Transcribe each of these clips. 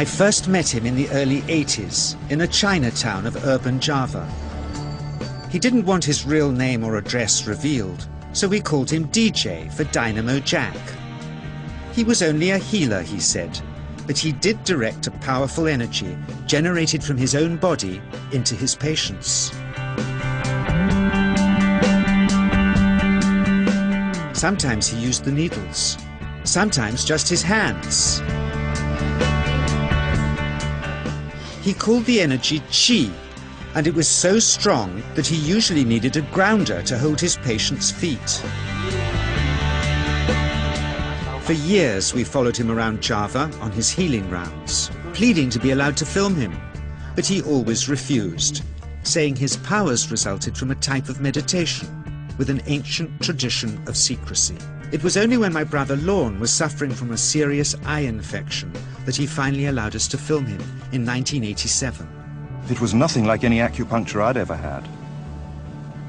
I first met him in the early 80s in a Chinatown of urban Java. He didn't want his real name or address revealed, so we called him DJ for Dynamo Jack. He was only a healer, he said, but he did direct a powerful energy generated from his own body into his patients. Sometimes he used the needles, sometimes just his hands. He called the energy Qi, and it was so strong that he usually needed a grounder to hold his patients' feet. For years we followed him around Java on his healing rounds, pleading to be allowed to film him, but he always refused, saying his powers resulted from a type of meditation with an ancient tradition of secrecy. It was only when my brother Lorne was suffering from a serious eye infection that he finally allowed us to film him in 1987. It was nothing like any acupuncture I'd ever had.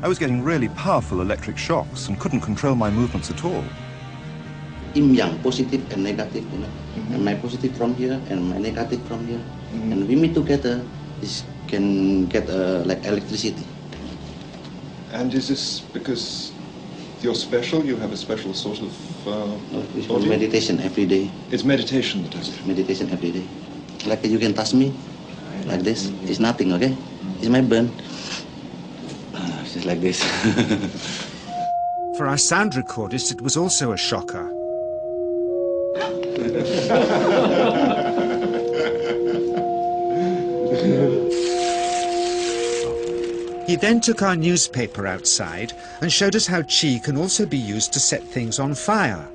I was getting really powerful electric shocks and couldn't control my movements at all. Yin yang, positive and negative, you know. And my positive from here and my negative from here. And we meet together, this can get like electricity. And is this because you're special? You have a special sort of it's meditation every day. It's meditation that does it? Meditation every day. Like you can touch me, like this. It's nothing, okay? It's my burn. Just like this. For our sound recordist, it was also a shocker. He then took our newspaper outside and showed us how Qi can also be used to set things on fire.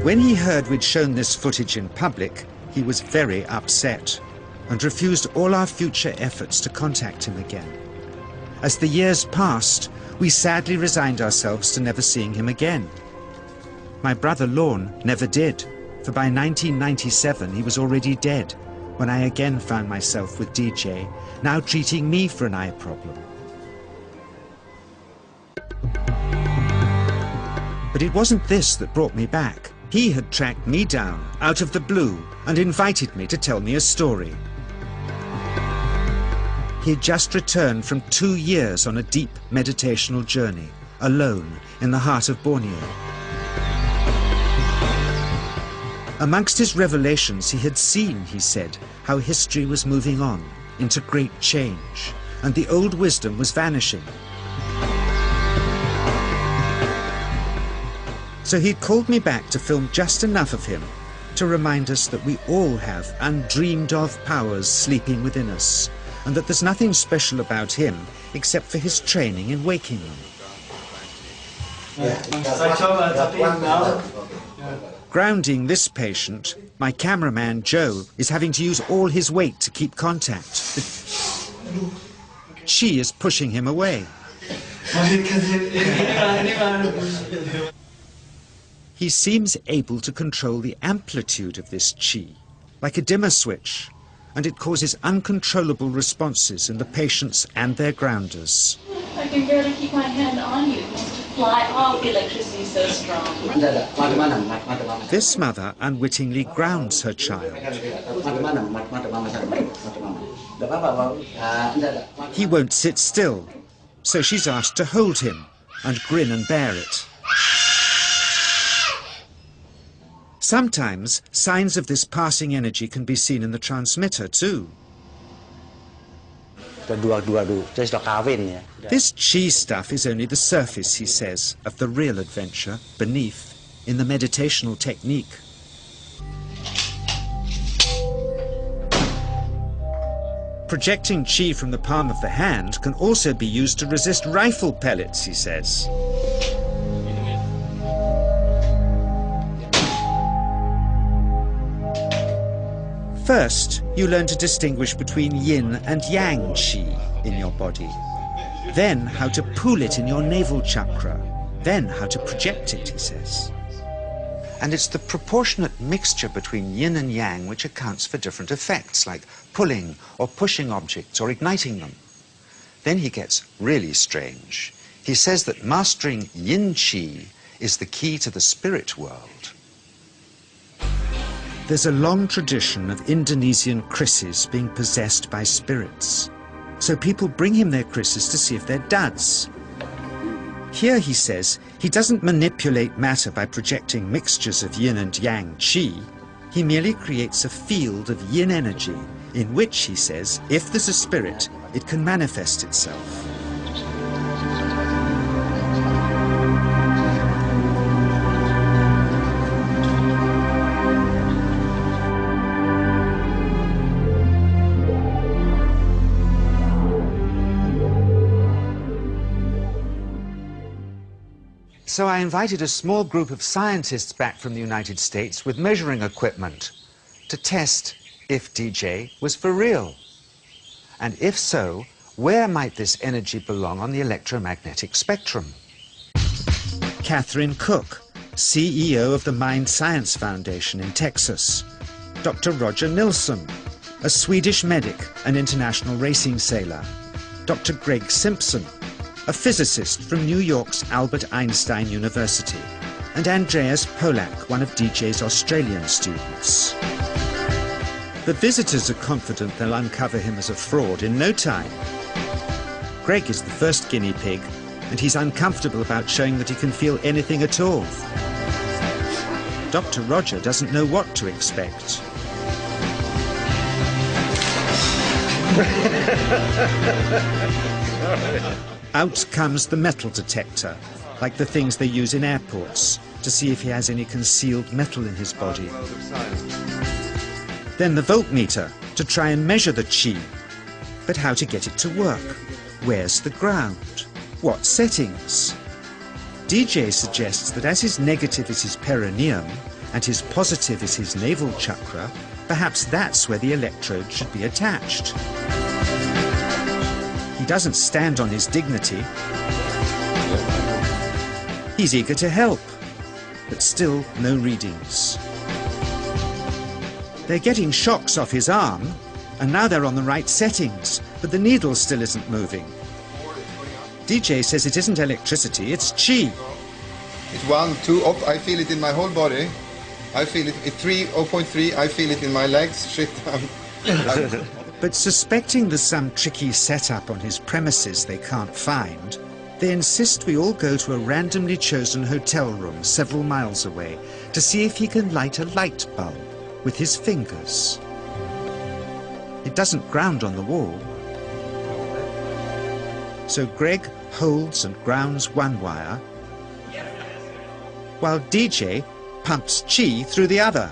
When he heard we'd shown this footage in public, he was very upset and refused all our future efforts to contact him again. As the years passed, we sadly resigned ourselves to never seeing him again. My brother Lorne never did, for by 1997 he was already dead, when I again found myself with DJ, now treating me for an eye problem. But it wasn't this that brought me back. He had tracked me down out of the blue and invited me to tell me a story. He had just returned from 2 years on a deep meditational journey, alone in the heart of Borneo. Amongst his revelations, he had seen, he said, how history was moving on into great change, and the old wisdom was vanishing. So he'd called me back to film just enough of him to remind us that we all have undreamed of powers sleeping within us, and that there's nothing special about him except for his training in waking them. Grounding this patient, my cameraman Joe is having to use all his weight to keep contact. Qi is pushing him away. He seems able to control the amplitude of this Qi, like a dimmer switch, and it causes uncontrollable responses in the patients and their grounders. I can barely keep my hand on you. It wants to fly off. The electricity is so strong. This mother unwittingly grounds her child. He won't sit still, so she's asked to hold him and grin and bear it. Sometimes, signs of this passing energy can be seen in the transmitter too. This Qi stuff is only the surface, he says, of the real adventure beneath, in the meditational technique. Projecting Qi from the palm of the hand can also be used to resist rifle pellets, he says. First, you learn to distinguish between yin and yang Qi in your body. Then how to pool it in your navel chakra. Then how to project it, he says. And it's the proportionate mixture between yin and yang which accounts for different effects, like pulling or pushing objects or igniting them. Then he gets really strange. He says that mastering yin qi is the key to the spirit world. There's a long tradition of Indonesian krisis being possessed by spirits. So people bring him their krisis to see if they're duds. Here, he says, he doesn't manipulate matter by projecting mixtures of yin and yang qi. He merely creates a field of yin energy in which, he says, if there's a spirit, it can manifest itself. So I invited a small group of scientists back from the United States with measuring equipment to test if DJ was for real. And if so, where might this energy belong on the electromagnetic spectrum? Catherine Cook, CEO of the Mind Science Foundation in Texas. Dr. Roger Nilsson, a Swedish medic and international racing sailor. Dr. Greg Simpson, a physicist from New York's Albert Einstein University, and Andreas Polak, one of DJ's Australian students. The visitors are confident they'll uncover him as a fraud in no time. Greg is the first guinea pig, and he's uncomfortable about showing that he can feel anything at all. Dr. Roger doesn't know what to expect. Out comes the metal detector, like the things they use in airports, to see if he has any concealed metal in his body. Then the voltmeter, to try and measure the qi. But how to get it to work? Where's the ground? What settings? DJ suggests that as his negative is his perineum, and his positive is his navel chakra, perhaps that's where the electrode should be attached. He doesn't stand on his dignity. He's eager to help, but still no readings. They're getting shocks off his arm, and now they're on the right settings, but the needle still isn't moving. DJ says it isn't electricity, it's qi. It's 1, 2, up, I feel it in my whole body. I feel it at 3, 0.3, I feel it in my legs. Shit, But suspecting there's some tricky setup on his premises they can't find, they insist we all go to a randomly chosen hotel room several miles away to see if he can light a light bulb with his fingers. It doesn't ground on the wall. So Greg holds and grounds one wire, while DJ pumps qi through the other.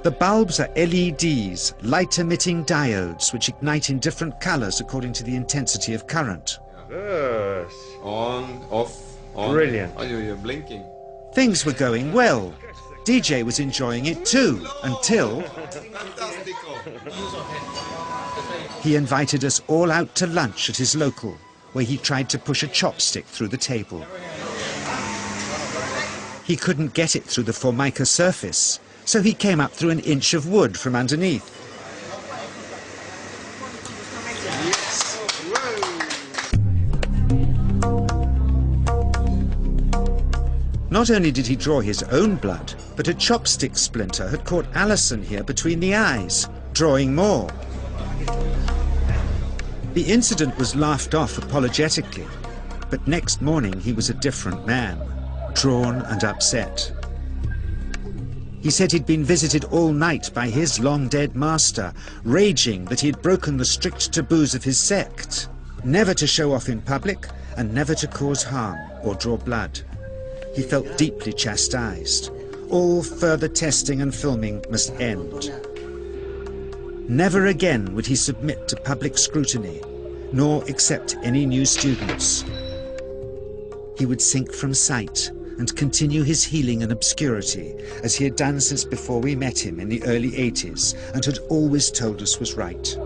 The bulbs are LEDs, light-emitting diodes, which ignite in different colors according to the intensity of current. Yes. On, off, on. Brilliant. Oh, you're blinking. Things were going well. DJ was enjoying it too, until he invited us all out to lunch at his local, where he tried to push a chopstick through the table. He couldn't get it through the Formica surface, so he came up through an inch of wood from underneath. Not only did he draw his own blood, but a chopstick splinter had caught Alison here between the eyes, drawing more. The incident was laughed off apologetically, but next morning he was a different man, drawn and upset. He said he'd been visited all night by his long-dead master, raging that he'd broken the strict taboos of his sect, never to show off in public and never to cause harm or draw blood. He felt deeply chastised. All further testing and filming must end. Never again would he submit to public scrutiny, nor accept any new students. He would sink from sight and continue his healing in obscurity, as he had done since before we met him in the early 80s and had always told us was right.